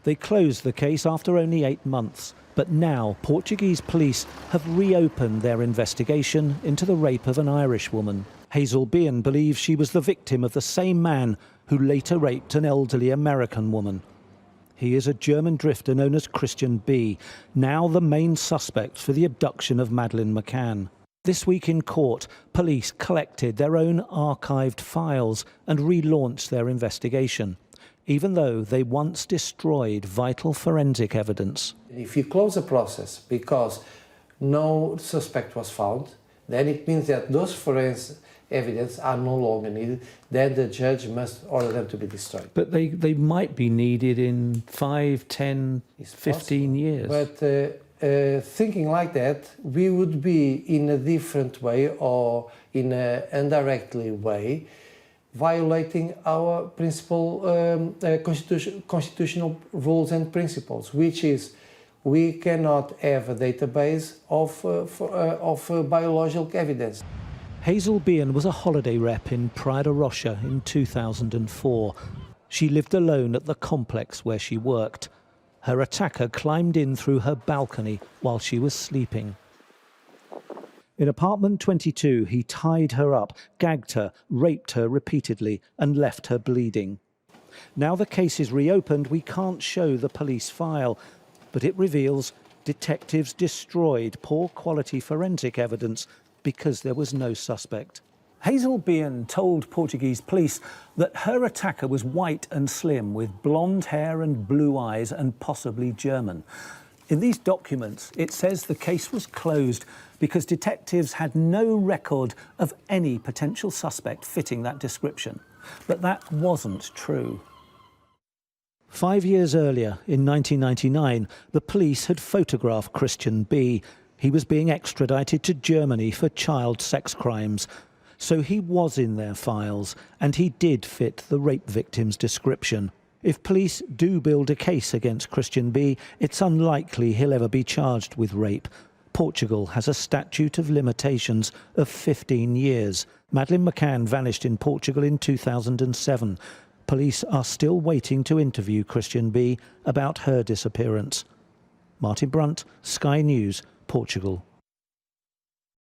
They closed the case after only 8 months, but now Portuguese police have reopened their investigation into the rape of an Irish woman. Hazel Behan believes she was the victim of the same man who later raped an elderly American woman. He is a German drifter known as Christian B, now the main suspect for the abduction of Madeleine McCann. This week in court, police collected their own archived files and relaunched their investigation, even though they once destroyed vital forensic evidence. If you close a process because no suspect was found, then it means that those forensic evidence are no longer needed, then the judge must order them to be destroyed. But they might be needed in 5, 10, 15 years. But thinking like that, we would be in a different way or in an indirectly way violating our principal constitutional rules and principles, which is we cannot have a database of biological evidence. Hazel Behan was a holiday rep in Praia da Rocha in 2004. She lived alone at the complex where she worked. Her attacker climbed in through her balcony while she was sleeping. In apartment 22, he tied her up, gagged her, raped her repeatedly, and left her bleeding. Now the case is reopened, we can't show the police file, but it reveals detectives destroyed poor quality forensic evidence because there was no suspect. Hazel Behan told Portuguese police that her attacker was white and slim, with blonde hair and blue eyes, and possibly German. In these documents, it says the case was closed because detectives had no record of any potential suspect fitting that description. But that wasn't true. 5 years earlier, in 1999, the police had photographed Christian B. He was being extradited to Germany for child sex crimes. So he was in their files, and he did fit the rape victim's description. If police do build a case against Christian B, it's unlikely he'll ever be charged with rape. Portugal has a statute of limitations of 15 years. Madeleine McCann vanished in Portugal in 2007. Police are still waiting to interview Christian B about her disappearance. Martin Brunt, Sky News, Portugal.